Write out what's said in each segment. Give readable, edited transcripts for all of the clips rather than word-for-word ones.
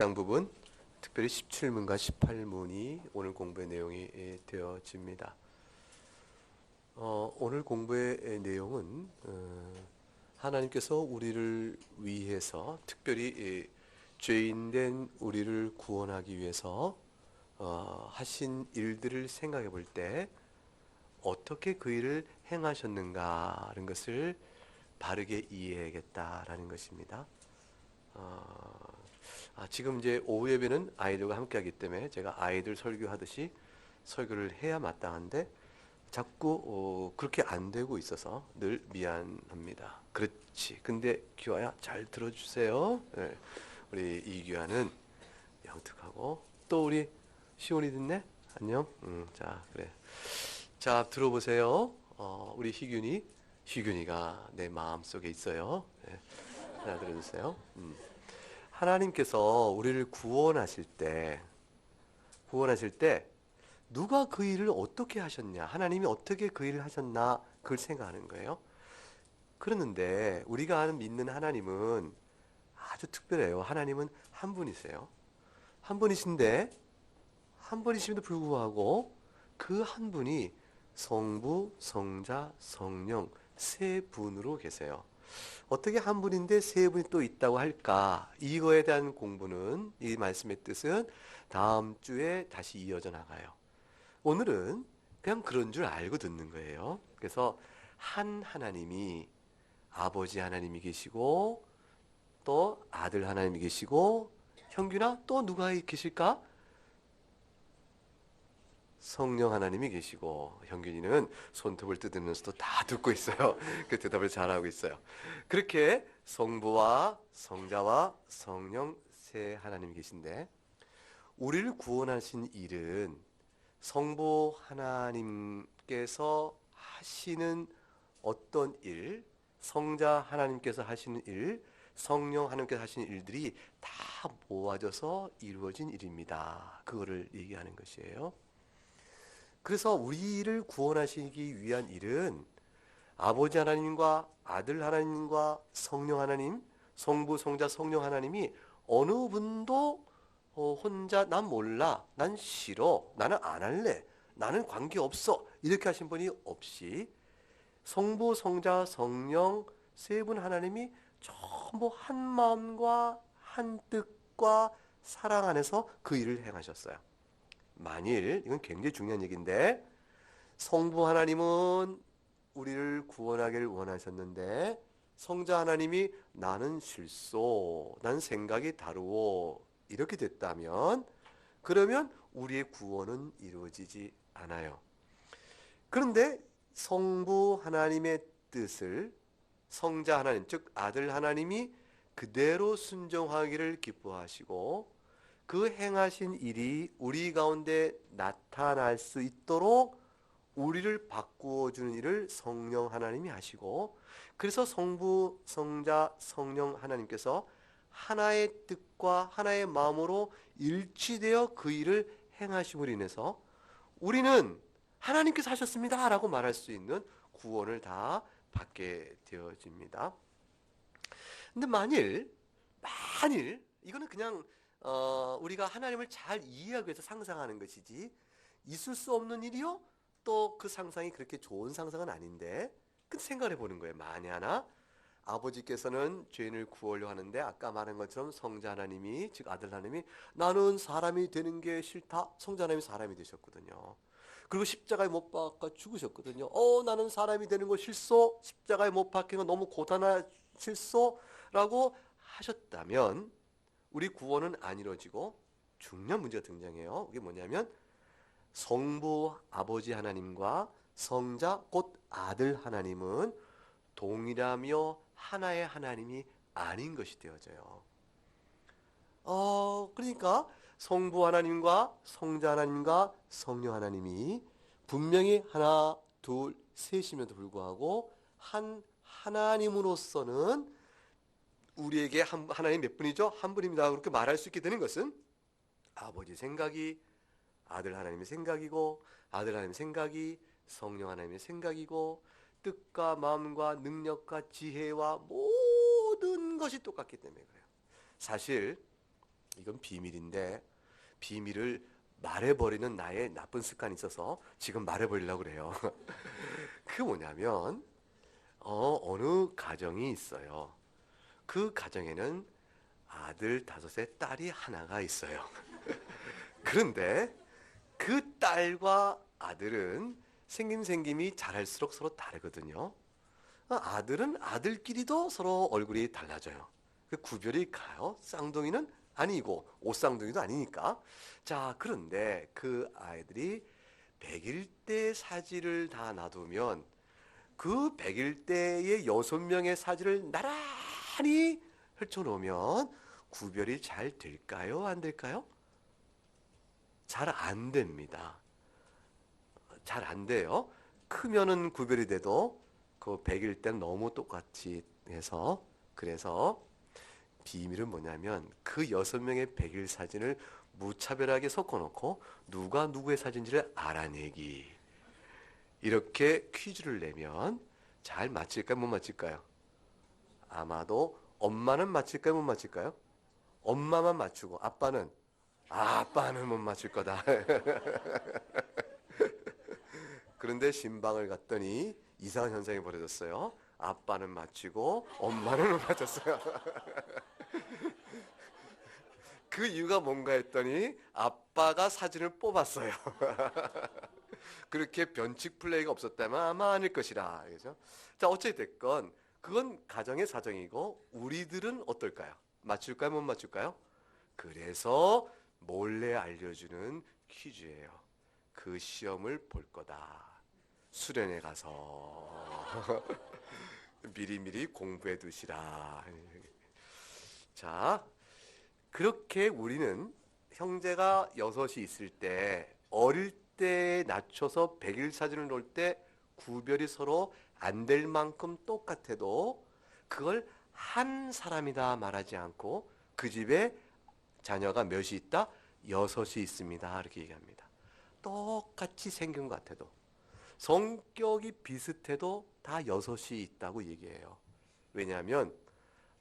해당 부분, 특별히 17문과 18문이 오늘 공부의 내용이 되어집니다. 오늘 공부의 내용은 하나님께서 우리를 위해서 특별히 죄인된 우리를 구원하기 위해서 하신 일들을 생각해 볼 때 어떻게 그 일을 행하셨는가라는 것을 바르게 이해해야겠다라는 것입니다. 지금 이제 오후 예배는 아이들과 함께 하기 때문에 제가 아이들 설교하듯이 설교를 해야 마땅한데 자꾸 그렇게 안 되고 있어서 늘 미안합니다. 그렇지. 근데 규아야 잘 들어주세요. 네. 우리 이규아는 영특하고 또 우리 시온이 듣네? 안녕. 자 그래. 자 들어보세요. 우리 희균이가 내 마음 속에 있어요. 네. 자 들어주세요. 하나님께서 우리를 구원하실 때 누가 그 일을 어떻게 하셨냐, 하나님이 어떻게 그 일을 하셨나, 그걸 생각하는 거예요. 그러는데 우리가 아는 믿는 하나님은 아주 특별해요. 하나님은 한 분이세요. 한 분이신데, 한 분이심에도 불구하고 그 한 분이 성부, 성자, 성령 세 분으로 계세요. 어떻게 한 분인데 세 분이 또 있다고 할까? 이거에 대한 공부는, 이 말씀의 뜻은 다음 주에 다시 이어져 나가요. 오늘은 그냥 그런 줄 알고 듣는 거예요. 그래서 한 하나님이, 아버지 하나님이 계시고 또 아들 하나님이 계시고, 형규나 또 누가 계실까? 성령 하나님이 계시고, 형균이는 손톱을 뜯으면서도 다 듣고 있어요. 그 대답을 잘하고 있어요. 그렇게 성부와 성자와 성령 세 하나님이 계신데, 우리를 구원하신 일은 성부 하나님께서 하시는 어떤 일, 성자 하나님께서 하시는 일, 성령 하나님께서 하시는 일들이 다 모아져서 이루어진 일입니다. 그거를 얘기하는 것이에요. 그래서 우리를 구원하시기 위한 일은 아버지 하나님과 아들 하나님과 성령 하나님, 성부, 성자, 성령 하나님이 어느 분도 혼자 난 몰라, 난 싫어, 나는 안 할래, 나는 관계없어, 이렇게 하신 분이 없이 성부, 성자, 성령 세 분 하나님이 전부 한 마음과 한 뜻과 사랑 안에서 그 일을 행하셨어요. 만일, 이건 굉장히 중요한 얘기인데, 성부 하나님은 우리를 구원하기를 원하셨는데, 성자 하나님이 나는 실소, 난 생각이 다르고, 이렇게 됐다면, 그러면 우리의 구원은 이루어지지 않아요. 그런데 성부 하나님의 뜻을 성자 하나님, 즉 아들 하나님이 그대로 순종하기를 기뻐하시고, 그 행하신 일이 우리 가운데 나타날 수 있도록 우리를 바꾸어 주는 일을 성령 하나님이 하시고, 그래서 성부, 성자, 성령 하나님께서 하나의 뜻과 하나의 마음으로 일치되어 그 일을 행하심으로 인해서 우리는 하나님께서 하셨습니다 라고 말할 수 있는 구원을 다 받게 되어집니다. 근데 만일 이거는 그냥 우리가 하나님을 잘 이해하기 위해서 상상하는 것이지, 있을 수 없는 일이요? 또 그 상상이 그렇게 좋은 상상은 아닌데, 그 생각해 보는 거예요. 만에 하나 아버지께서는 죄인을 구하려 하는데, 아까 말한 것처럼 성자 하나님이, 즉 아들 하나님이 나는 사람이 되는 게 싫다, 성자 하나님이 사람이 되셨거든요. 그리고 십자가에 못 박아 죽으셨거든요. 나는 사람이 되는 거 싫소, 십자가에 못 박힌 건 너무 고단하 싫소 라고 하셨다면 우리 구원은 안 이루어지고 중요한 문제가 등장해요. 그게 뭐냐면 성부 아버지 하나님과 성자 곧 아들 하나님은 동일하며 하나의 하나님이 아닌 것이 되어져요. 그러니까 성부 하나님과 성자 하나님과 성령 하나님이 분명히 하나, 둘, 셋임에도 불구하고 한 하나님으로서는 우리에게 하나님 몇 분이죠? 한 분입니다. 그렇게 말할 수 있게 되는 것은 아버지 생각이 아들 하나님의 생각이고, 아들 하나님의 생각이 성령 하나님의 생각이고, 뜻과 마음과 능력과 지혜와 모든 것이 똑같기 때문에 그래요. 사실 이건 비밀인데 비밀을 말해버리는 나의 나쁜 습관이 있어서 지금 말해버리려고 그래요. 그게 뭐냐면 어느 가정이 있어요. 그 가정에는 아들 5에 딸이 하나가 있어요. 그런데 그 딸과 아들은 생김이 자랄수록 서로 다르거든요. 아들은 아들끼리도 서로 얼굴이 달라져요. 그 구별이 가요. 쌍둥이는 아니고 옷쌍둥이도 아니니까. 자, 그런데 그 아이들이 100일 때 사진을 다 놔두면 그 100일 때의 6명의 사진을 나란히 펼쳐놓으면 구별이 잘 될까요? 안 될까요? 잘 안 됩니다. 잘 안 돼요. 크면은 구별이 돼도 그 100일 때는 너무 똑같이 해서 그래서 비밀은 뭐냐면 그 6명의 100일 사진을 무차별하게 섞어놓고 누가 누구의 사진인지를 알아내기. 이렇게 퀴즈를 내면 잘 맞힐까요? 못 맞힐까요? 아마도 엄마는 맞힐까요? 못 맞힐까요? 엄마만 맞추고 아빠는 못 맞출 거다. 그런데 신방을 갔더니 이상한 현상이 벌어졌어요. 아빠는 맞히고 엄마는 못 맞췄어요. 그 이유가 뭔가 했더니 아빠가 사진을 뽑았어요. 그렇게 변칙 플레이가 없었다면 아마 아닐 것이라. 그죠? 자, 어찌됐건 그건 가정의 사정이고 우리들은 어떨까요? 맞출까요? 못 맞출까요? 그래서 몰래 알려주는 퀴즈예요. 그 시험을 볼 거다. 수련회 가서 미리미리 공부해 두시라. 자, 그렇게 우리는 형제가 6이 있을 때 어릴 때 낮춰서 100일 사진을 놓을 때 구별이 서로 안 될 만큼 똑같아도 그걸 한 사람이다 말하지 않고 그 집에 자녀가 몇이 있다? 6이 있습니다. 이렇게 얘기합니다. 똑같이 생긴 것 같아도 성격이 비슷해도 다 6이 있다고 얘기해요. 왜냐하면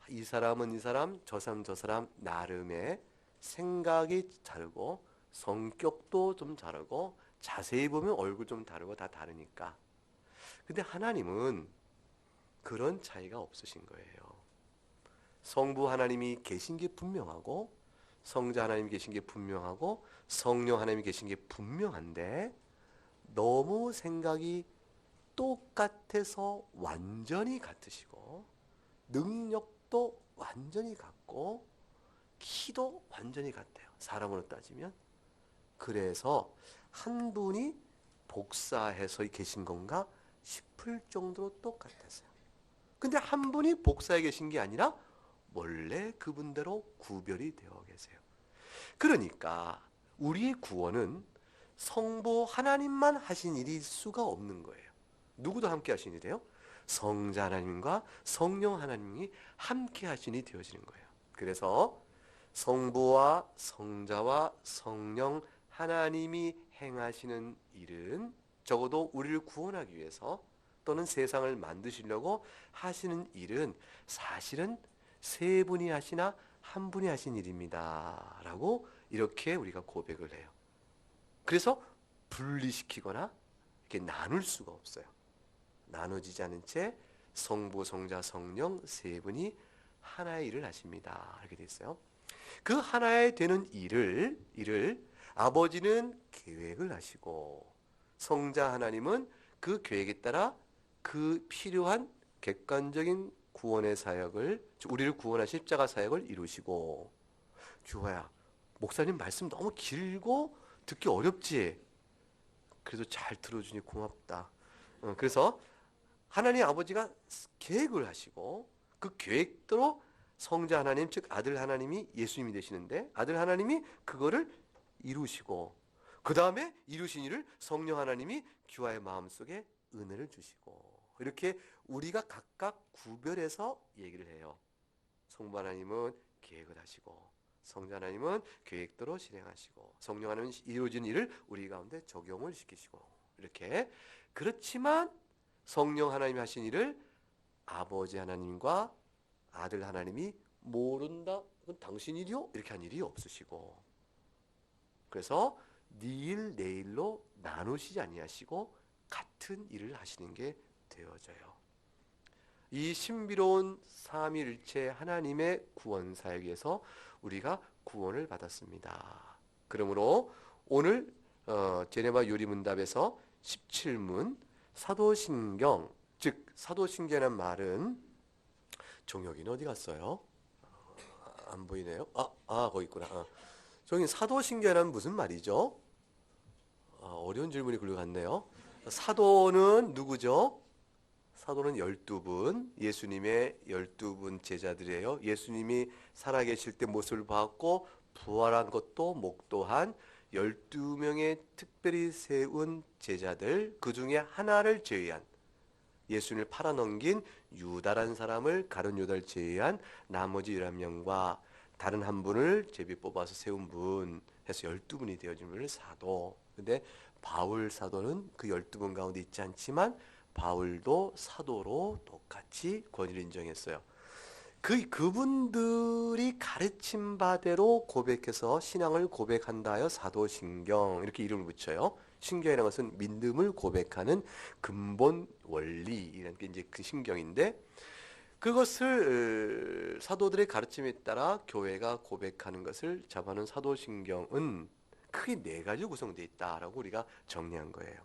이 사람은 이 사람, 저 사람 저 사람 나름의 생각이 다르고 성격도 좀 다르고 자세히 보면 얼굴 좀 다르고 다 다르니까. 근데 하나님은 그런 차이가 없으신 거예요. 성부 하나님이 계신 게 분명하고 성자 하나님이 계신 게 분명하고 성령 하나님이 계신 게 분명한데 너무 생각이 똑같아서 완전히 같으시고 능력도 완전히 같고 키도 완전히 같아요. 사람으로 따지면. 그래서 한 분이 복사해서 계신 건가 싶을 정도로 똑같았어요. 근데 한 분이 복사해 계신 게 아니라 원래 그분대로 구별이 되어 계세요. 그러니까 우리의 구원은 성부 하나님만 하신 일일 수가 없는 거예요. 누구도 함께 하신 일이에요? 성자 하나님과 성령 하나님이 함께 하신 일이 되어지는 거예요. 그래서 성부와 성자와 성령 하나님이 행하시는 일은 적어도 우리를 구원하기 위해서 또는 세상을 만드시려고 하시는 일은 사실은 세 분이 하시나 한 분이 하신 일입니다. 라고 이렇게 우리가 고백을 해요. 그래서 분리시키거나 이렇게 나눌 수가 없어요. 나눠지지 않은 채 성부, 성자, 성령 세 분이 하나의 일을 하십니다. 이렇게 돼 있어요. 그 하나의 되는 일을 아버지는 계획을 하시고 성자 하나님은 그 계획에 따라 그 필요한 객관적인 구원의 사역을 우리를 구원하신 십자가 사역을 이루시고 주호야 목사님 말씀 너무 길고 듣기 어렵지? 그래도 잘 들어주니 고맙다. 그래서 하나님 아버지가 계획을 하시고 그 계획대로 성자 하나님 즉 아들 하나님이 예수님이 되시는데 아들 하나님이 그거를 이루시고 그 다음에 이루신 일을 성령 하나님이 귀와의 마음속에 은혜를 주시고 이렇게 우리가 각각 구별해서 얘기를 해요. 성부 하나님은 계획을 하시고 성자 하나님은 계획대로 실행하시고 성령 하나님은 이루어진 일을 우리 가운데 적용을 시키시고 이렇게 그렇지만 성령 하나님이 하신 일을 아버지 하나님과 아들 하나님이 모른다 그건 당신 일이요? 이렇게 한 일이 없으시고, 그래서 네 일 내일로 나누시지 아니하시고 같은 일을 하시는 게 되어져요. 이 신비로운 삼위일체 하나님의 구원 사역에서 우리가 구원을 받았습니다. 그러므로 오늘 제네바 요리문답에서 17문 사도신경, 즉 사도신경이라는 말은 종혁이는 어디 갔어요? 안 보이네요. 거기 있구나. 저기 사도신경이란 무슨 말이죠? 어려운 질문이 굴러 갔네요. 사도는 누구죠? 사도는 12분, 예수님의 12분 제자들이에요. 예수님이 살아계실 때 모습을 봤고 부활한 것도 목도한 12명의 특별히 세운 제자들, 그 중에 하나를 제외한, 예수님을 팔아넘긴 유다란 사람을 가룟 유다를 제외한 나머지 11명과 다른 한 분을 제비 뽑아서 세운 분 해서 12분이 되어진 분을 사도. 근데 바울 사도는 그 12분 가운데 있지 않지만 바울도 사도로 똑같이 권위를 인정했어요. 그분들이 가르침 바대로 고백해서 신앙을 고백한다 하여 사도신경 이렇게 이름을 붙여요. 신경이라는 것은 믿음을 고백하는 근본 원리, 이런 게 이제 그 신경인데, 그것을 사도들의 가르침에 따라 교회가 고백하는 것을 잡아놓은 사도신경은 크게 네 가지로 구성되어 있다라고 우리가 정리한 거예요.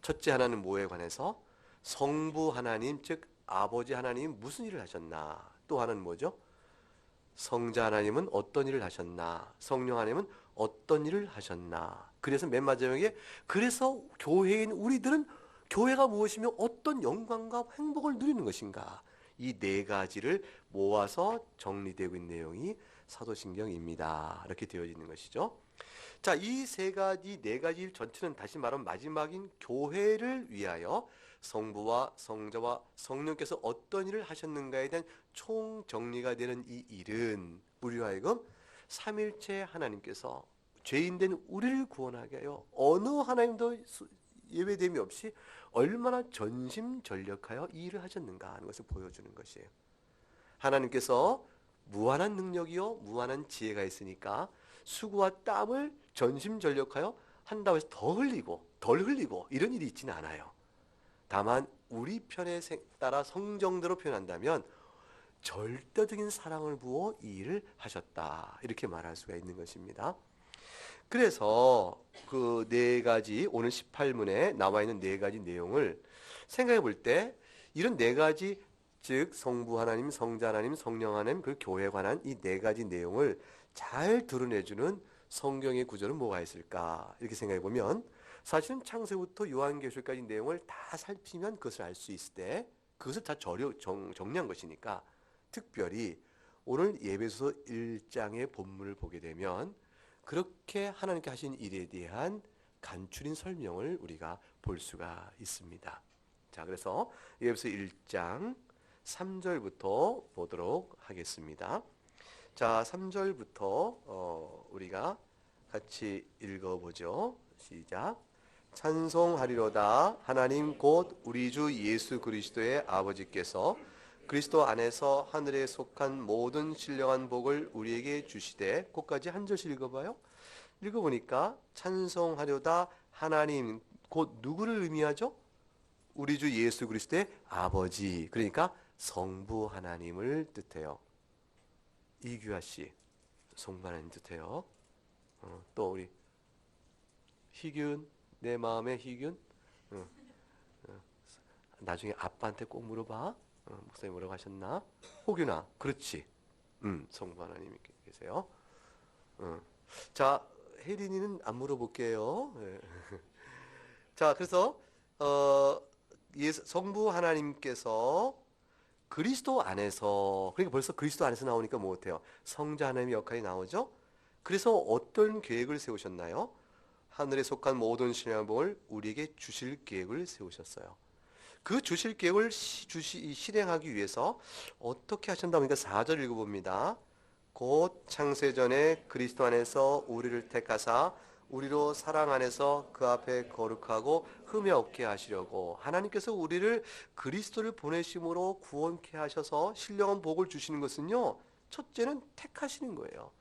첫째 하나는 뭐에 관해서? 성부 하나님, 즉 아버지 하나님 무슨 일을 하셨나? 또 하나는 뭐죠? 성자 하나님은 어떤 일을 하셨나? 성령 하나님은 어떤 일을 하셨나? 그래서 맨 마지막에, 그래서 교회인 우리들은 교회가 무엇이며 어떤 영광과 행복을 누리는 것인가? 이 네 가지를 모아서 정리되고 있는 내용이 사도신경입니다. 이렇게 되어 있는 것이죠. 자, 이 세 가지, 네 가지 전체는 다시 말하면 마지막인 교회를 위하여 성부와 성자와 성령께서 어떤 일을 하셨는가에 대한 총정리가 되는 이 일은 우리로 하여금 삼일체 하나님께서 죄인된 우리를 구원하게 하여 어느 하나님도 예외됨이 없이 얼마나 전심전력하여 이 일을 하셨는가 하는 것을 보여주는 것이에요. 하나님께서 무한한 능력이요 무한한 지혜가 있으니까 수고와 땀을 전심전력하여 한다고 해서 더 흘리고 덜 흘리고 이런 일이 있지는 않아요. 다만 우리 편에 따라 성정대로 표현한다면 절대적인 사랑을 부어 이 일을 하셨다, 이렇게 말할 수가 있는 것입니다. 그래서 그 네 가지, 오늘 18문에 나와 있는 네 가지 내용을 생각해 볼 때, 이런 네 가지, 즉 성부 하나님, 성자 하나님, 성령 하나님, 그 교회에 관한 이 네 가지 내용을 잘 드러내주는 성경의 구절은 뭐가 있을까? 이렇게 생각해 보면 사실은 창세부터 요한계시록까지 내용을 다 살피면 그것을 알 수 있을 때, 그것을 다 정리한 것이니까, 특별히 오늘 예배소 1장의 본문을 보게 되면 그렇게 하나님께 하신 일에 대한 간추린 설명을 우리가 볼 수가 있습니다. 자, 그래서 예배소 1장 3절부터 보도록 하겠습니다. 자, 3절부터 우리가 같이 읽어보죠. 시작. 찬송하리로다. 하나님 곧 우리 주 예수 그리스도의 아버지께서 그리스도 안에서 하늘에 속한 모든 신령한 복을 우리에게 주시되, 끝까지 한 절씩 읽어봐요. 읽어보니까 찬송하려다 하나님, 곧 누구를 의미하죠? 우리 주 예수 그리스도의 아버지, 그러니까 성부 하나님을 뜻해요. 이규하 씨, 성부 하나님 뜻해요. 또 우리 희균, 내 마음의 희균, 나중에 아빠한테 꼭 물어봐. 목사님 뭐라고 하셨나? 호균아, 그렇지. 성부 하나님이 계세요. 자, 혜린이는 안 물어볼게요. 네. 자, 그래서 성부 하나님께서 그리스도 안에서, 그러니까 벌써 그리스도 안에서 나오니까 뭐 같아요? 성자 하나님의 역할이 나오죠. 그래서 어떤 계획을 세우셨나요? 하늘에 속한 모든 신령한 복을 우리에게 주실 계획을 세우셨어요. 그 주실 계획을 실행하기 위해서 어떻게 하신다 보니까 4절 읽어봅니다. 곧 창세전에 그리스도 안에서 우리를 택하사 우리로 사랑 안에서 그 앞에 거룩하고 흠이 없게 하시려고, 하나님께서 우리를 그리스도를 보내심으로 구원케 하셔서 신령한 복을 주시는 것은요, 첫째는 택하시는 거예요.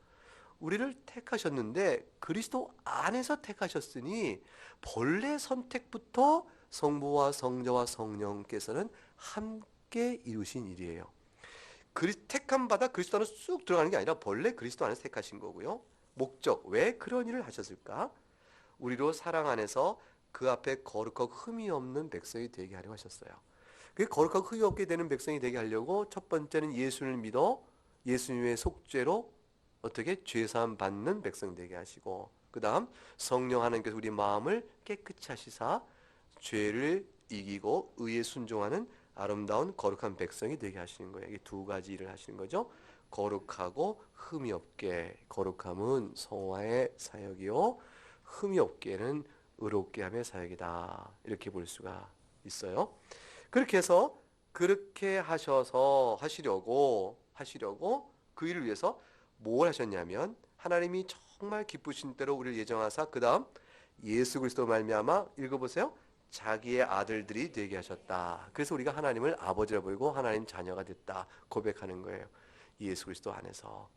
우리를 택하셨는데 그리스도 안에서 택하셨으니 본래 선택부터 성부와 성자와 성령께서는 함께 이루신 일이에요. 택함 받아 그리스도 안에 쑥 들어가는 게 아니라 본래 그리스도 안에서 택하신 거고요. 목적, 왜 그런 일을 하셨을까? 우리로 사랑 안에서 그 앞에 거룩하고 흠이 없는 백성이 되게 하려고 하셨어요. 그 거룩하고 흠이 없게 되는 백성이 되게 하려고 첫 번째는 예수를 믿어 예수님의 속죄로 어떻게 죄사함 받는 백성 되게 하시고, 그 다음 성령 하나님께서 우리 마음을 깨끗이 하시사 죄를 이기고 의에 순종하는 아름다운 거룩한 백성이 되게 하시는 거예요. 이 두 가지 일을 하시는 거죠. 거룩하고 흠이 없게, 거룩함은 성화의 사역이요 흠이 없게는 의롭게 함의 사역이다, 이렇게 볼 수가 있어요. 그렇게 해서 그렇게 하시려고 그 일을 위해서 뭘 하셨냐면 하나님이 정말 기쁘신 대로 우리를 예정하사 그 다음 예수 그리스도 말미암아 읽어보세요. 자기의 아들들이 되게 하셨다. 그래서 우리가 하나님을 아버지라 부르고 하나님 자녀가 됐다 고백하는 거예요. 예수 그리스도 안에서.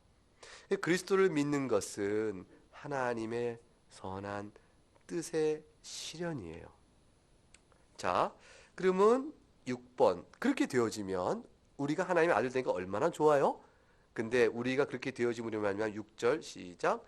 그리스도를 믿는 것은 하나님의 선한 뜻의 실현이에요. 자, 그러면 6번, 그렇게 되어지면 우리가 하나님의 아들 되니까 얼마나 좋아요? 근데 우리가 그렇게 되어짐으로 말미암아 6절 시작.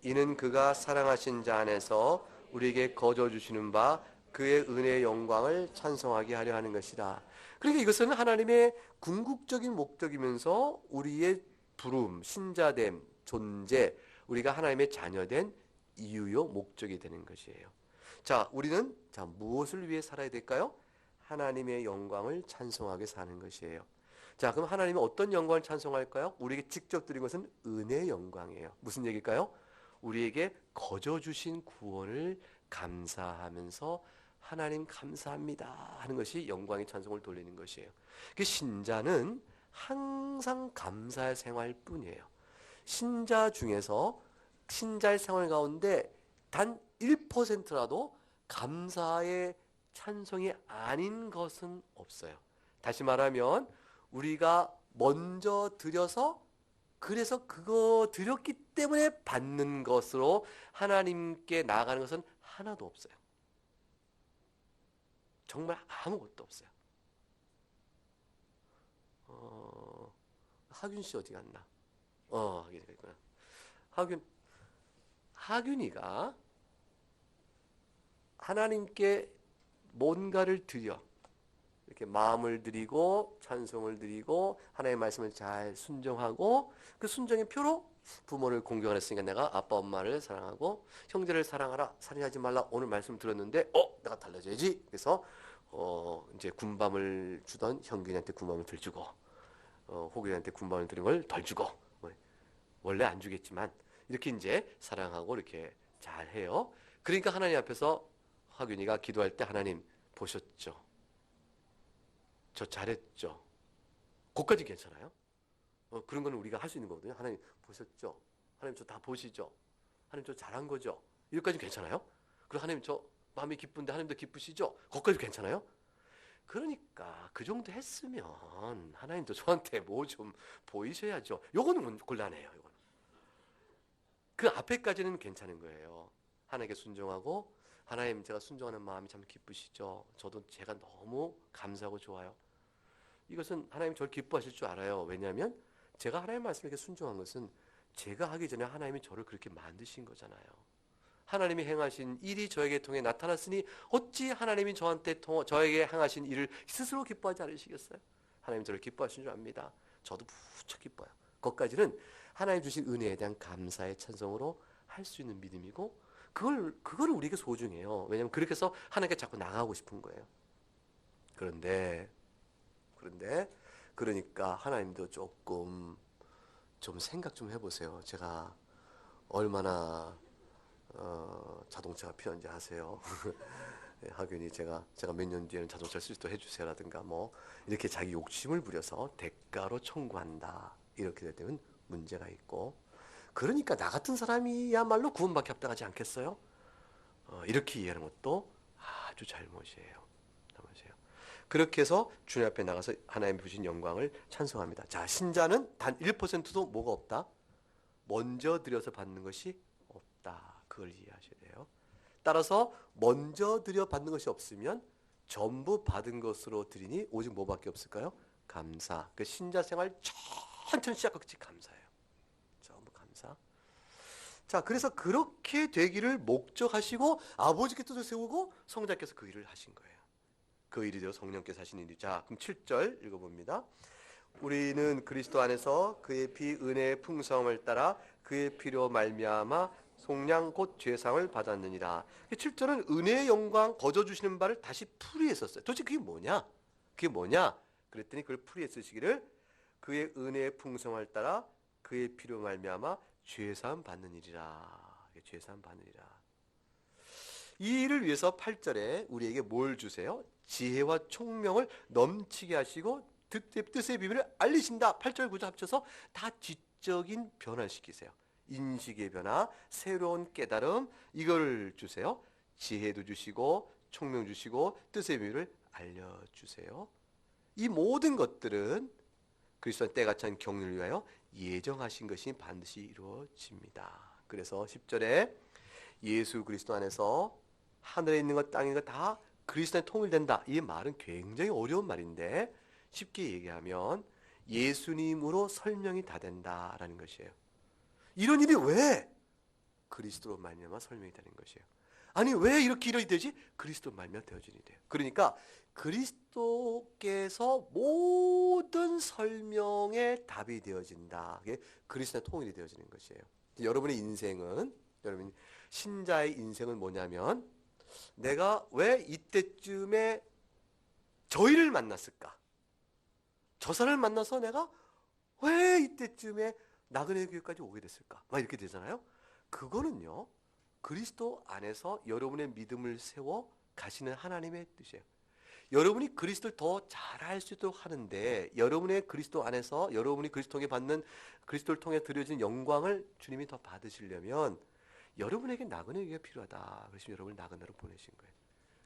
이는 그가 사랑하신 자 안에서 우리에게 거저 주시는 바 그의 은혜의 영광을 찬송하게 하려 하는 것이다. 그러니까 이것은 하나님의 궁극적인 목적이면서 우리의 부름, 신자됨, 존재, 우리가 하나님의 자녀된 이유요 목적이 되는 것이에요. 자, 우리는 무엇을 위해 살아야 될까요? 하나님의 영광을 찬송하게 사는 것이에요. 자, 그럼 하나님은 어떤 영광을 찬송할까요? 우리에게 직접 드린 것은 은혜의 영광이에요. 무슨 얘기일까요? 우리에게 거저 주신 구원을 감사하면서 하나님 감사합니다 하는 것이 영광의 찬송을 돌리는 것이에요. 그 신자는 항상 감사의 생활뿐이에요. 신자 중에서 신자의 생활 가운데 단 1%라도 감사의 찬송이 아닌 것은 없어요. 다시 말하면 우리가 먼저 드려서 그래서 그거 드렸기 때문에 받는 것으로 하나님께 나아가는 것은 하나도 없어요. 정말 아무것도 없어요. 하균 씨 어디 갔나? 하균이가 있구나. 하균이가 하나님께 뭔가를 드려 이렇게 마음을 드리고 찬송을 드리고 하나님의 말씀을 잘 순종하고 그 순종의 표로 부모를 공경했으니까 내가 아빠 엄마를 사랑하고 형제를 사랑하라, 살인하지 말라, 오늘 말씀 들었는데 내가 달라져야지. 그래서 이제 군밤을 주던 형균이한테 군밤을 덜 주고 호균이한테 군밤을 드린 걸 덜 주고 원래 안 주겠지만 이렇게 이제 사랑하고 이렇게 잘 해요. 그러니까 하나님 앞에서 하균이가 기도할 때 하나님 보셨죠? 저 잘했죠? 그것까지 괜찮아요? 그런 거는 우리가 할 수 있는 거거든요. 하나님 보셨죠? 하나님 저 다 보시죠? 하나님 저 잘한 거죠? 이것까지 괜찮아요? 그리고 하나님 저 마음이 기쁜데 하나님도 기쁘시죠? 그것까지 괜찮아요? 그러니까 그 정도 했으면 하나님도 저한테 뭐 좀 보이셔야죠. 요거는 곤란해요. 요거는. 그 앞에까지는 괜찮은 거예요. 하나님께 순종하고 하나님 제가 순종하는 마음이 참 기쁘시죠? 저도 제가 너무 감사하고 좋아요. 이것은 하나님 저를 기뻐하실 줄 알아요. 왜냐하면 제가 하나님의 말씀에 순종한 것은 제가 하기 전에 하나님이 저를 그렇게 만드신 거잖아요. 하나님이 행하신 일이 저에게 통해 나타났으니 어찌 하나님이 저에게 행하신 일을 스스로 기뻐하지 않으시겠어요? 하나님 저를 기뻐하신 줄 압니다. 저도 무척 기뻐요. 그것까지는 하나님 주신 은혜에 대한 감사의 찬송으로 할 수 있는 믿음이고 그걸 우리에게 소중해요. 왜냐하면 그렇게 해서 하나님께 자꾸 나가고 싶은 거예요. 그러니까 하나님도 조금 좀 생각 좀 해보세요. 제가 얼마나 자동차가 필요한지 아세요? 하균이 제가 몇 년 뒤에는 자동차 쓸 수 있도록 해주세요라든가 뭐 이렇게 자기 욕심을 부려서 대가로 청구한다, 이렇게 되면 문제가 있고, 그러니까 나 같은 사람이야말로 구원받기 합당하지 않겠어요? 이렇게 이해하는 것도 아주 잘못이에요. 그렇게 해서 주님 앞에 나가서 하나님 부신 영광을 찬송합니다. 자, 신자는 단 1%도 뭐가 없다? 먼저 드려서 받는 것이 없다. 그걸 이해하셔야 돼요. 따라서 먼저 드려 받는 것이 없으면 전부 받은 것으로 드리니 오직 뭐밖에 없을까요? 감사. 그 신자 생활 천천히 시작하고 감사해요. 전부 감사. 자, 그래서 그렇게 되기를 목적하시고 아버지께 뜻을 세우고 성자께서 그 일을 하신 거예요. 그 일이 되어 성령께서 하신 일이. 자, 그럼 7절 읽어봅니다. 우리는 그리스도 안에서 그의 피 은혜의 풍성함을 따라 그의 피로 말미암아 속량 곧 죄상을 받았느니라. 7절은 은혜의 영광 거저 주시는 바를 다시 풀이해 썼어요. 도대체 그게 뭐냐? 그게 뭐냐? 그랬더니 그걸 풀이해 쓰시기를 그의 은혜의 풍성함을 따라 그의 피로 말미암아 죄사함 받는 일이라. 죄사함 받는 일이라. 이 일을 위해서 8절에 우리에게 뭘 주세요? 지혜와 총명을 넘치게 하시고 뜻의 비밀을 알리신다. 8절 9절 합쳐서 다 지적인 변화를 시키세요. 인식의 변화, 새로운 깨달음, 이걸 주세요. 지혜도 주시고 총명 주시고 뜻의 비밀을 알려주세요. 이 모든 것들은 그리스도의 때가 찬 경륜을 위하여 예정하신 것이 반드시 이루어집니다. 그래서 10절에 예수 그리스도 안에서 하늘에 있는 것 땅에 있는 것 다 그리스도에 통일된다. 이 말은 굉장히 어려운 말인데 쉽게 얘기하면 예수님으로 설명이 다 된다라는 것이에요. 이런 일이 왜 그리스도로 말미암아 설명이 되는 것이에요. 아니 왜 이렇게 일이 되지? 그리스도 말미암아 되어진 일이에요. 그러니까 그리스도께서 모든 설명의 답이 되어진다. 그게 그리스도의 통일이 되어지는 것이에요. 여러분의 인생은, 여러분 신자의 인생은 뭐냐면 내가 왜 이때쯤에 저희를 만났을까? 저 사람을 만나서 내가 왜 이때쯤에 나그네 교회까지 오게 됐을까? 막 이렇게 되잖아요. 그거는요, 그리스도 안에서 여러분의 믿음을 세워 가시는 하나님의 뜻이에요. 여러분이 그리스도를 더 잘할 수 있도록 하는데 여러분의 그리스도 안에서 여러분이 그리스도를 받는 그리스도를 통해 드려진 영광을 주님이 더 받으시려면 여러분에게 나그네 교회가 필요하다. 그래서 여러분을 나그네로 보내신 거예요.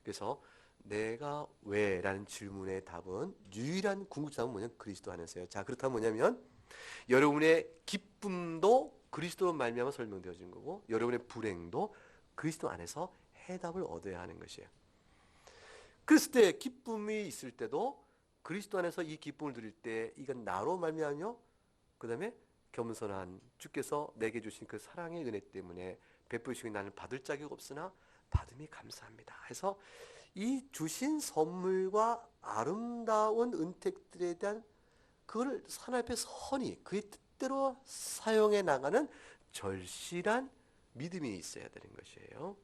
그래서 내가 왜? 라는 질문의 답은 유일한 궁극적인 답은 뭐냐면 그리스도 안에서요. 자, 그렇다면 뭐냐면 여러분의 기쁨도 그리스도로 말미암아 설명되어진 거고 여러분의 불행도 그리스도 안에서 해답을 얻어야 하는 것이에요. 그랬을 때 기쁨이 있을 때도 그리스도 안에서 이 기쁨을 누릴 때 이건 나로 말미암아 그 다음에 겸손한 주께서 내게 주신 그 사랑의 은혜 때문에 베푸시고 나는 받을 자격 없으나 받음이 감사합니다. 해서 이 주신 선물과 아름다운 은택들에 대한 그걸 하나님 앞에 선히 그의 뜻대로 사용해 나가는 절실한 믿음이 있어야 되는 것이에요.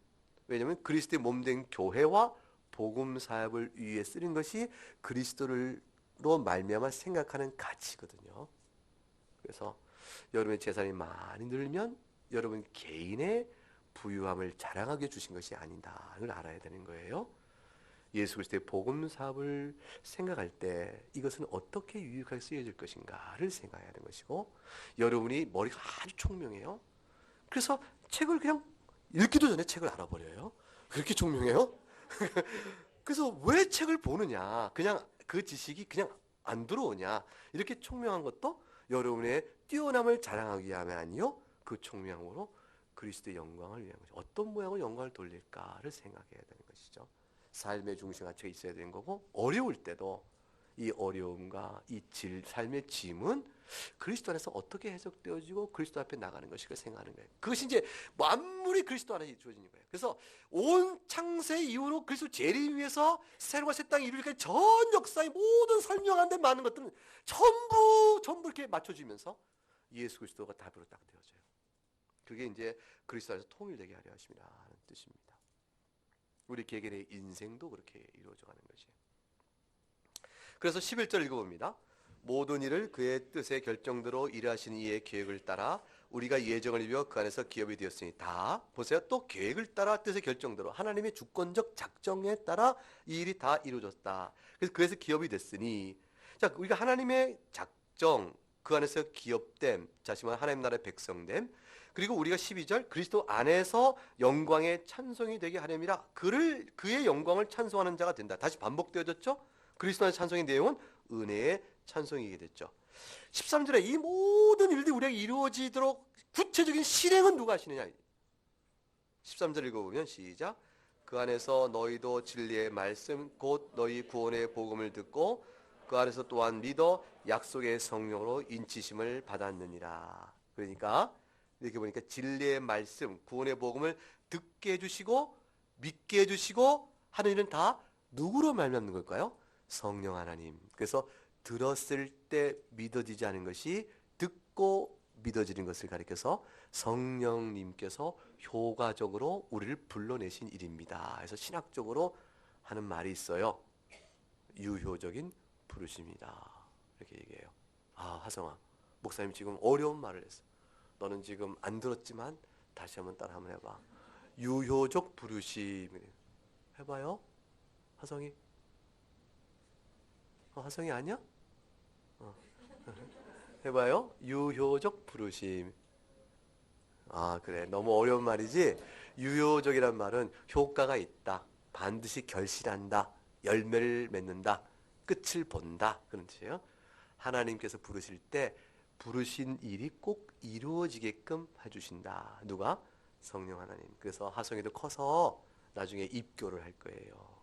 왜냐하면 그리스도의 몸된 교회와 복음 사역을 위해 쓰는 것이 그리스도로 말미암아 생각하는 가치거든요. 그래서 여러분의 재산이 많이 늘면 여러분 개인의 부유함을 자랑하게 주신 것이 아니다. 이걸 알아야 되는 거예요. 예수 그리스도의 복음 사업을 생각할 때 이것은 어떻게 유익하게 쓰여질 것인가를 생각해야 하는 것이고 여러분이 머리가 아주 총명해요. 그래서 책을 그냥 읽기도 전에 책을 알아버려요. 그렇게 총명해요? 그래서 왜 책을 보느냐? 그냥 그 지식이 그냥 안 들어오냐? 이렇게 총명한 것도 여러분의 뛰어남을 자랑하기 위함이 아니요. 그 총명으로 그리스도의 영광을 위한 것이죠. 어떤 모양으로 영광을 돌릴까를 생각해야 되는 것이죠. 삶의 중심 가치가 있어야 되는 거고 어려울 때도 이 어려움과 이 삶의 짐은 그리스도 안에서 어떻게 해석되어지고 그리스도 앞에 나가는 것일까 생각하는 거예요. 그것이 이제 만물이 그리스도 안에 주어지는 거예요. 그래서 온 창세 이후로 그리스도 재림 위해서 새로운 새 땅이 이루기까지 전 역사의 모든 설명하는 데 많은 것들은 전부 이렇게 맞춰지면서 예수 그리스도가 답으로 딱 되어져요. 그게 이제 그리스도 안에서 통일되게 하려 하심이라는 뜻입니다. 우리 개개인의 인생도 그렇게 이루어져가는 것이에요. 그래서 11절 읽어봅니다. 모든 일을 그의 뜻의 결정대로 일하시는 이의 계획을 따라 우리가 예정을 입어 그 안에서 기업이 되었으니 다 보세요. 또 계획을 따라 뜻의 결정대로 하나님의 주권적 작정에 따라 이 일이 다 이루어졌다. 그래서 기업이 됐으니 자 우리가 하나님의 작정 그 안에서 기업됨 자신은 하나님 나라의 백성됨 그리고 우리가 12절 그리스도 안에서 영광의 찬송이 되게 하려니라 그의 영광을 찬송하는 자가 된다. 다시 반복되어졌죠? 그리스도 안에서 찬송의 내용은 은혜의 찬송이게 됐죠. 13절에 이 모든 일들이 우리에게 이루어지도록 구체적인 실행은 누가 하시느냐. 13절 읽어보면 시작. 그 안에서 너희도 진리의 말씀 곧 너희 구원의 복음을 듣고 그 안에서 또한 믿어 약속의 성령으로 인치심을 받았느니라. 그러니까 이렇게 보니까 진리의 말씀 구원의 복음을 듣게 해주시고 믿게 해주시고 하는 일은 다 누구로 말미암는 걸까요? 성령 하나님. 그래서 들었을 때 믿어지지 않은 것이 듣고 믿어지는 것을 가리켜서 성령님께서 효과적으로 우리를 불러내신 일입니다. 그래서 신학적으로 하는 말이 있어요. 유효적인 부르심이다. 이렇게 얘기해요. 아, 하성아, 목사님 지금 어려운 말을 했어. 너는 지금 안 들었지만 다시 한번 따라 한번 해봐. 유효적 부르심. 해봐요. 하성이. 하성이 아니야? 해봐요. 유효적 부르심. 아, 그래. 너무 어려운 말이지. 유효적이란 말은 효과가 있다. 반드시 결실한다. 열매를 맺는다. 끝을 본다. 그런 뜻이에요. 하나님께서 부르실 때 부르신 일이 꼭 이루어지게끔 해주신다. 누가? 성령 하나님. 그래서 하성이도 커서 나중에 입교를 할 거예요.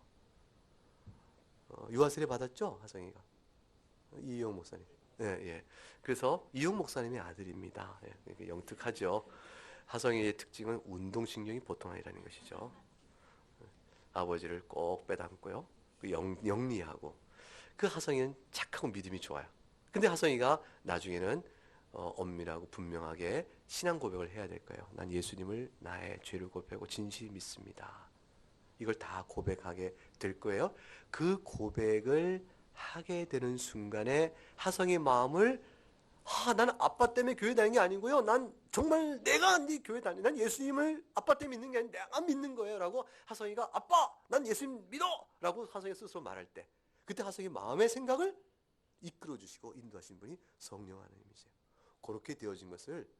유아세례 받았죠? 하성이가. 이용 목사님. 예, 예. 그래서 이용 목사님의 아들입니다. 예, 영특하죠. 하성이의 특징은 운동신경이 보통 아니라는 것이죠. 아버지를 꼭 빼닮고요. 영리하고. 그 하성이는 착하고 믿음이 좋아요. 근데 하성이가 나중에는 엄밀하고 분명하게 신앙 고백을 해야 될 거예요. 난 예수님을 나의 죄를 고백하고 진실히 믿습니다. 이걸 다 고백하게 될 거예요. 그 고백을 하게 되는 순간에 하성의 마음을 나는 아빠 때문에 교회 다니는 게 아니고요. 난 정말 내가 네 교회 다니. 난 예수님을 아빠 때문에 믿는 게 아니라 내가 믿는 거예요. 라고 하성이가 아빠 난 예수님 믿어! 라고 하성이 스스로 말할 때 그때 하성의 마음의 생각을 이끌어 주시고 인도하신 분이 성령 하나님이세요. 그렇게 되어진 것을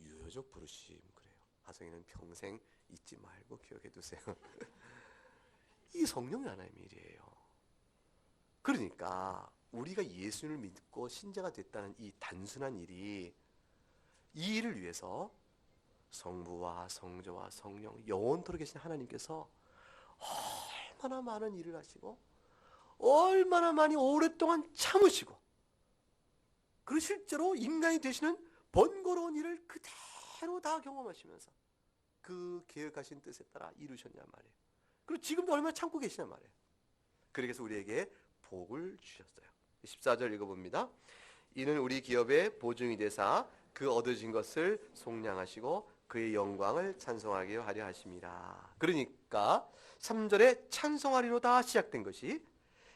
유효적 부르심 그래요. 하성이는 평생 잊지 말고 기억해 두세요. 이 성령 하나님의 일이에요. 그러니까 우리가 예수를 믿고 신자가 됐다는 이 단순한 일이 이 일을 위해서 성부와 성자와 성령 영원토록 계신 하나님께서 얼마나 많은 일을 하시고 얼마나 많이 오랫동안 참으시고 그리고 실제로 인간이 되시는 번거로운 일을 그대로 다 경험하시면서 그 계획하신 뜻에 따라 이루셨냐 말이에요. 그리고 지금도 얼마나 참고 계시냐 말이에요. 그래서 우리에게 복을 주셨어요. 14절 읽어봅니다. 이는 우리 기업의 보증이 되사 그 얻어진 것을 속량하시고 그의 영광을 찬송하게 하려 하심이라. 그러니까 3절에 찬송하리로다 시작된 것이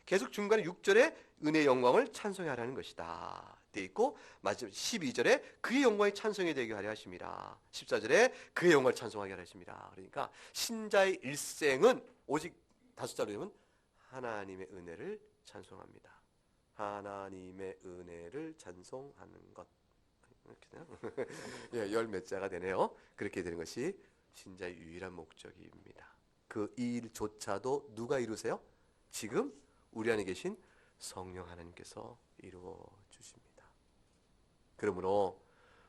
계속 중간에 6절에 은혜의 영광을 찬송하라는 것이다 돼 있고 마지막 12절에 그의 영광이 찬송이 되게 하려 하심이라. 14절에 그의 영광을 찬송하게 하려 하심이라. 그러니까 신자의 일생은 오직 다섯 자로 되면 하나님의 은혜를 찬송합니다. 하나님의 은혜를 찬송하는 것. 예, 열 몇 자가 되네요. 그렇게 되는 것이 신자의 유일한 목적입니다. 그 일조차도 누가 이루세요? 지금 우리 안에 계신 성령 하나님께서 이루어 주십니다. 그러므로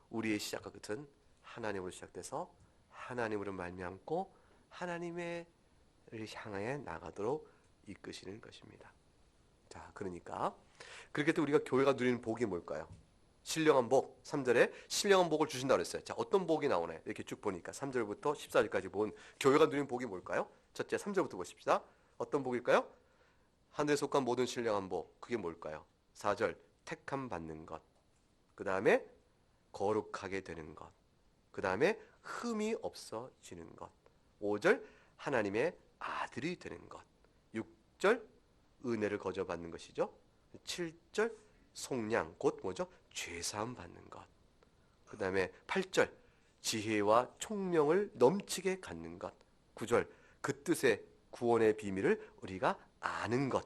우리의 시작과 끝은 하나님으로 시작돼서 하나님으로 말미암고 하나님의 향하여 나가도록 이끄시는 것입니다. 자, 그러니까 그렇게 또 우리가 교회가 누리는 복이 뭘까요? 신령한 복, 3절에 신령한 복을 주신다고 그랬어요. 자, 어떤 복이 나오나요? 이렇게 쭉 보니까 3절부터 14절까지 본 교회가 누리는 복이 뭘까요? 첫째, 3절부터 보십시다. 어떤 복일까요? 하늘에 속한 모든 신령한 복, 그게 뭘까요? 4절, 택함 받는 것. 그 다음에 거룩하게 되는 것. 그 다음에 흠이 없어지는 것. 5절, 하나님의 아들이 되는 것. 6절, 은혜를 거저받는 것이죠. 7절, 속량, 곧 뭐죠? 죄사함 받는 것. 그 다음에 8절, 지혜와 총명을 넘치게 갖는 것. 9절, 그 뜻의 구원의 비밀을 우리가 아는 것.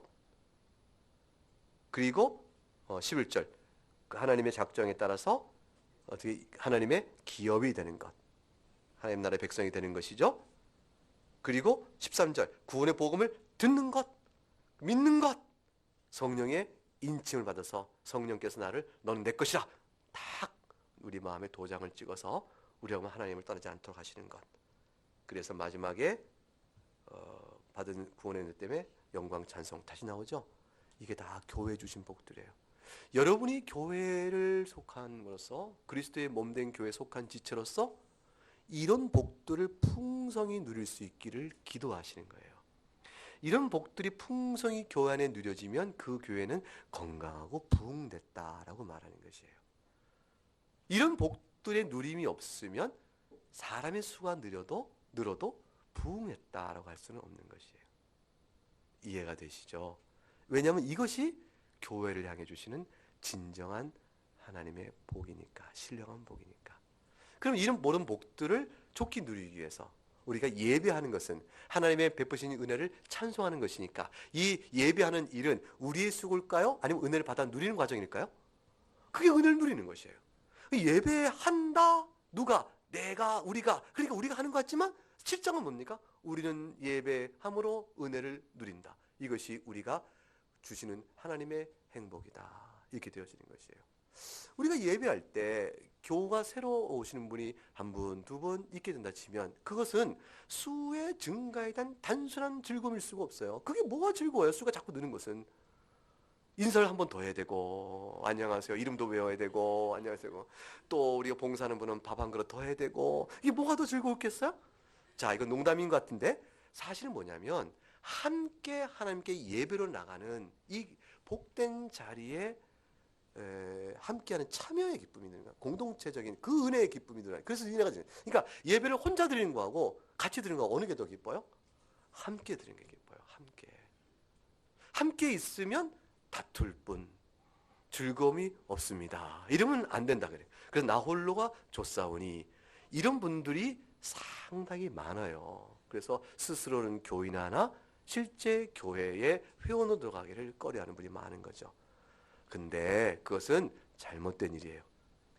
그리고 11절, 하나님의 작정에 따라서 어떻게 하나님의 기업이 되는 것. 하나님 나라의 백성이 되는 것이죠. 그리고 13절, 구원의 복음을 듣는 것, 믿는 것. 성령의 인침을 받아서 성령께서 나를 너는 내 것이라 딱 우리 마음에 도장을 찍어서 우리가 하나님을 떠나지 않도록 하시는 것. 그래서 마지막에 받은 구원의 은혜 때문에 영광 찬송 다시 나오죠. 이게 다 교회 주신 복들이에요. 여러분이 교회를 속한으로서 그리스도의 몸된 교회에 속한 지체로서 이런 복들을 풍성히 누릴 수 있기를 기도하시는 거예요. 이런 복들이 풍성히 교회 안에 누려지면 그 교회는 건강하고 부흥됐다라고 말하는 것이에요. 이런 복들의 누림이 없으면 사람의 수가 늘어도 부흥했다라고 할 수는 없는 것이에요. 이해가 되시죠? 왜냐하면 이것이 교회를 향해 주시는 진정한 하나님의 복이니까, 신령한 복이니까. 그럼 이런 모든 복들을 좋게 누리기 위해서 우리가 예배하는 것은 하나님의 베푸신 은혜를 찬송하는 것이니까 이 예배하는 일은 우리의 수고일까요? 아니면 은혜를 받아 누리는 과정일까요? 그게 은혜를 누리는 것이에요. 예배한다. 누가? 내가, 우리가. 그러니까 우리가 하는 것 같지만 실정은 뭡니까? 우리는 예배함으로 은혜를 누린다. 이것이 우리가 주시는 하나님의 행복이다. 이렇게 되어지는 것이에요. 우리가 예배할 때 교우가 새로 오시는 분이 한 분, 두 분 있게 된다 치면 그것은 수의 증가에 대한 단순한 즐거움일 수가 없어요. 그게 뭐가 즐거워요? 수가 자꾸 느는 것은. 인사를 한 번 더 해야 되고 안녕하세요 이름도 외워야 되고 안녕하세요 또 우리가 봉사하는 분은 밥 한 그릇 더 해야 되고 이게 뭐가 더 즐거웠겠어요? 자, 이건 농담인 것 같은데 사실은 뭐냐면 함께 하나님께 예배로 나가는 이 복된 자리에 함께하는 참여의 기쁨이 드는 거야. 공동체적인 그 은혜의 기쁨이 드는 거야. 그래서 은혜가 드는 거야. 그러니까 예배를 혼자 드리는 거하고 같이 드리는 거 어느 게 더 기뻐요? 함께 드리는 게 기뻐요. 함께 있으면 다툴 뿐 즐거움이 없습니다. 이러면 안 된다 그래. 그래서 나 홀로가 좋사오니 이런 분들이 상당히 많아요. 그래서 스스로는 교인하나 실제 교회에 회원으로 들어가기를 꺼려하는 분이 많은 거죠. 근데 그것은 잘못된 일이에요.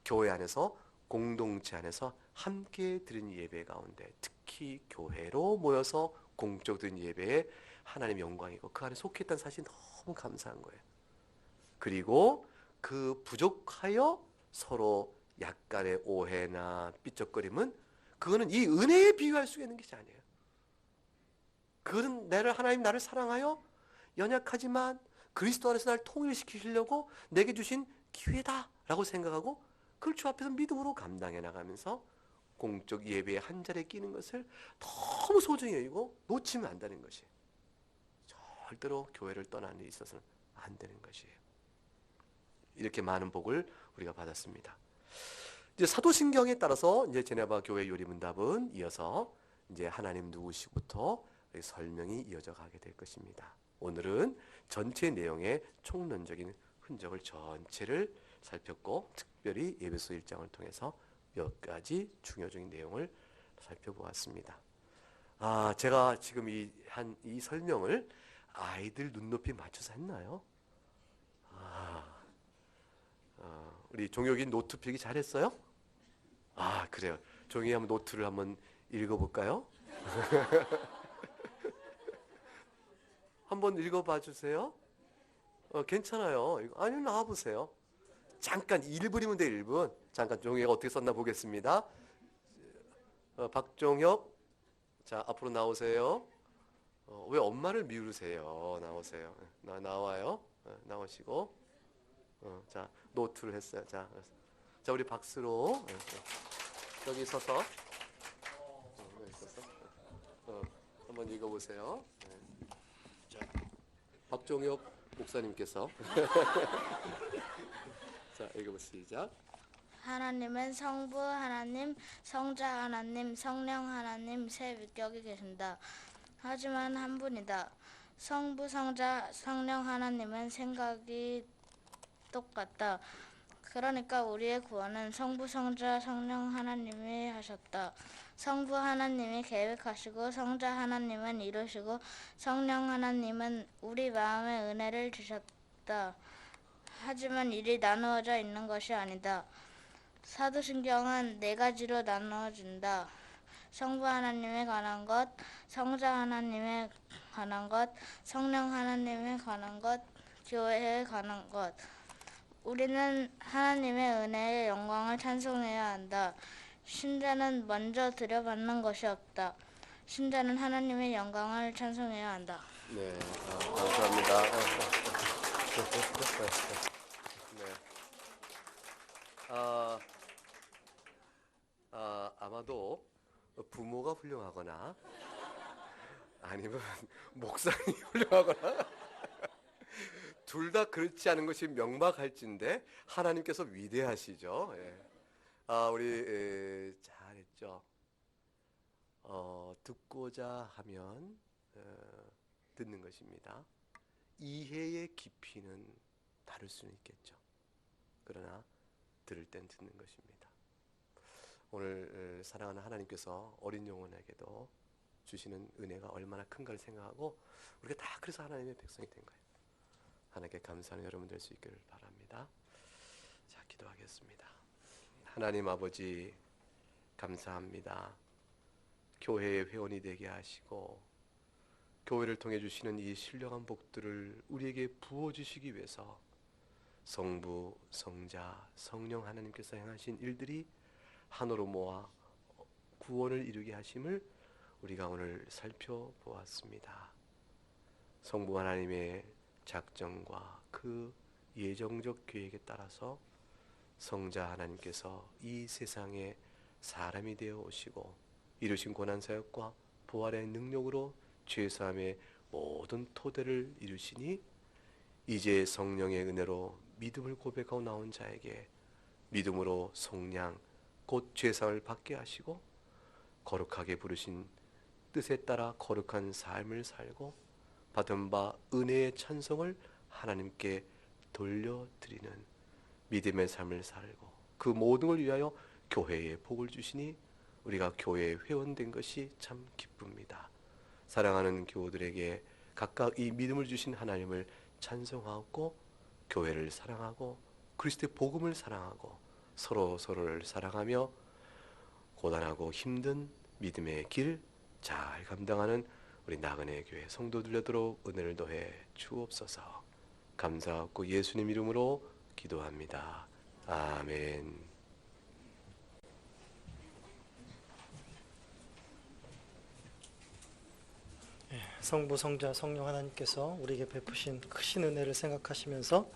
교회 안에서 공동체 안에서 함께 드린 예배 가운데 특히 교회로 모여서 공적으로 드린 예배에 하나님의 영광이고 그 안에 속해 있다는 사실이 너무 감사한 거예요. 그리고 그 부족하여 서로 약간의 오해나 삐쩍거림은 그거는 이 은혜에 비유할 수 있는 것이 아니에요. 그거는 하나님 나를 사랑하여 연약하지만 그리스도 안에서 나를 통일시키시려고 내게 주신 기회다라고 생각하고 그걸 주 앞에서 믿음으로 감당해 나가면서 공적 예배의 한 자리에 끼는 것을 너무 소중히 여기고 놓치면 안 되는 것이에요. 절대로 교회를 떠나는 데 있어서는 안 되는 것이에요. 이렇게 많은 복을 우리가 받았습니다. 이제 사도신경에 따라서 이제 제네바 교회 요리문답은 이어서 이제 하나님 누구시부터 설명이 이어져 가게 될 것입니다. 오늘은 전체 내용의 총론적인 흔적을 전체를 살폈고 특별히 에베소 1장을 통해서 몇 가지 중요적인 내용을 살펴보았습니다. 제가 지금 이 설명을 아이들 눈높이 맞춰서 했나요? 우리 종혁이 노트 필기 잘했어요? 그래요. 종혁이 한번 노트를 한번 읽어볼까요? 한번 읽어봐 주세요. 괜찮아요. 아니, 나와보세요. 잠깐 1분이면 돼, 1분. 잠깐 종혁이가 어떻게 썼나 보겠습니다. 박종혁, 자, 앞으로 나오세요. 왜 엄마를 미루세요? 나오세요. 나와요. 나오시고. 자, 노트를 했어요. 자, 우리 박수로. 여기 서서. 여기 서서. 한번 읽어보세요. 자, 박종혁 목사님께서. 자, 읽어보시죠. 시작. 하나님은 성부 하나님, 성자 하나님, 성령 하나님 세 위격이 계신다. 하지만 한 분이다. 성부, 성자, 성령 하나님은 생각이 똑같다. 그러니까 우리의 구원은 성부, 성자, 성령 하나님이 하셨다. 성부 하나님이 계획하시고 성자 하나님은 이루시고 성령 하나님은 우리 마음에 은혜를 주셨다. 하지만 일이 나누어져 있는 것이 아니다. 사도신경은 네 가지로 나누어진다. 성부 하나님에 관한 것, 성자 하나님에 관한 것, 성령 하나님에 관한 것, 교회에 가는 것. 우리는 하나님의 은혜의 영광을 찬송해야 한다. 신자는 먼저 드려받는 것이 없다. 신자는 하나님의 영광을 찬송해야 한다. 네, 감사합니다. 네. 아마도 부모가 훌륭하거나 아니면 목사님이 훌륭하거나 둘 다 그렇지 않은 것이 명박할진데 하나님께서 위대하시죠. 예. 우리 잘했죠. 듣고자 하면 듣는 것입니다. 이해의 깊이는 다를 수는 있겠죠. 그러나 들을 땐 듣는 것입니다. 오늘 사랑하는 하나님께서 어린 영혼에게도 주시는 은혜가 얼마나 큰가를 생각하고 우리가 다 그래서 하나님의 백성이 된 거예요. 하나님께 감사하는 여러분 될 수 있기를 바랍니다. 자, 기도하겠습니다. 하나님 아버지 감사합니다. 교회의 회원이 되게 하시고 교회를 통해 주시는 이 신령한 복들을 우리에게 부어주시기 위해서 성부, 성자, 성령 하나님께서 행하신 일들이 하나로 모아 구원을 이루게 하심을 우리가 오늘 살펴보았습니다. 성부 하나님의 작정과 그 예정적 계획에 따라서 성자 하나님께서 이 세상에 사람이 되어 오시고 이루신 고난사역과 부활의 능력으로 죄사함의 모든 토대를 이루시니 이제 성령의 은혜로 믿음을 고백하고 나온 자에게 믿음으로 속량 곧 죄사함을 받게 하시고 거룩하게 부르신 뜻에 따라 거룩한 삶을 살고 받은 바 은혜의 찬송을 하나님께 돌려드리는 믿음의 삶을 살고 그 모든 걸 위하여 교회에 복을 주시니 우리가 교회에 회원된 것이 참 기쁩니다. 사랑하는 교우들에게 각각 이 믿음을 주신 하나님을 찬송하고 교회를 사랑하고 그리스도의 복음을 사랑하고 서로를 사랑하며 고단하고 힘든 믿음의 길 잘 감당하는 우리 나그네 교회 성도들 되도록 은혜를 더해 주옵소서. 감사하고 예수님 이름으로 기도합니다. 아멘. 성부, 성자, 성령 하나님께서 우리에게 베푸신 크신 은혜를 생각하시면서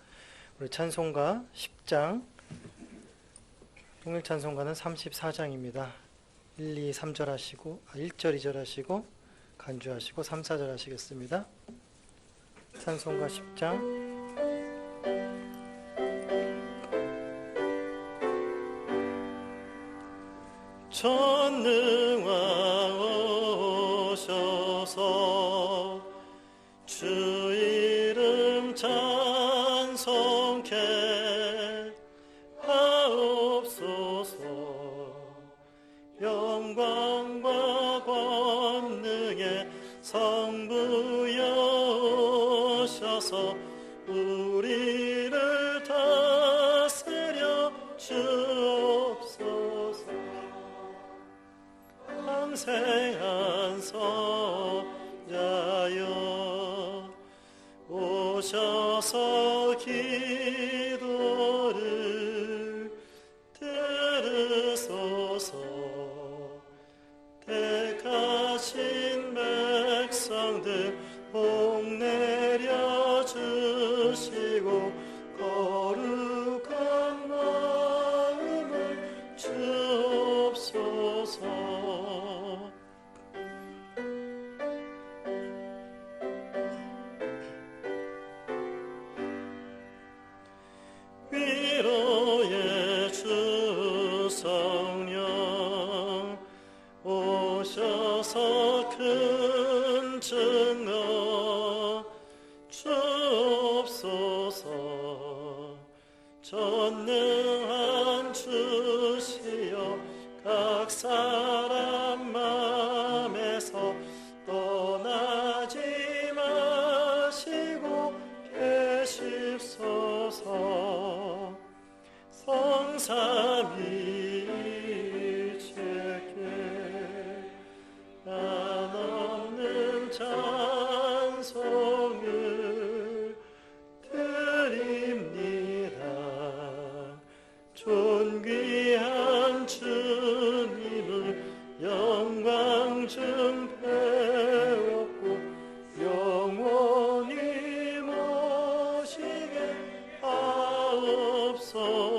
우리 찬송가 10장, 통일 찬송가는 34장입니다. 1, 2, 3절 하시고 1절, 2절 하시고 간주하시고 3, 4절 하시겠습니다. 찬송가 10장 전능왕 오셔서 주 이름 찬송케 하옵소서. 영광과 권능의 성부여 오셔서 우리를 다스려 주옵소서. 항생한 성자여 오셔서 기도를 들으소서. 택하신 백성들 복 내려 주시고 거룩한 마음을 주옵소서. 위로의 주 성령 오셔서 큰 증거 주옵소서. 전능한 주시여 각 사람 맘에서 떠나지 마시고 계십소서. 성삼위일체께 한없는 찬송을 배웠고 영원히 모시게 하옵소서.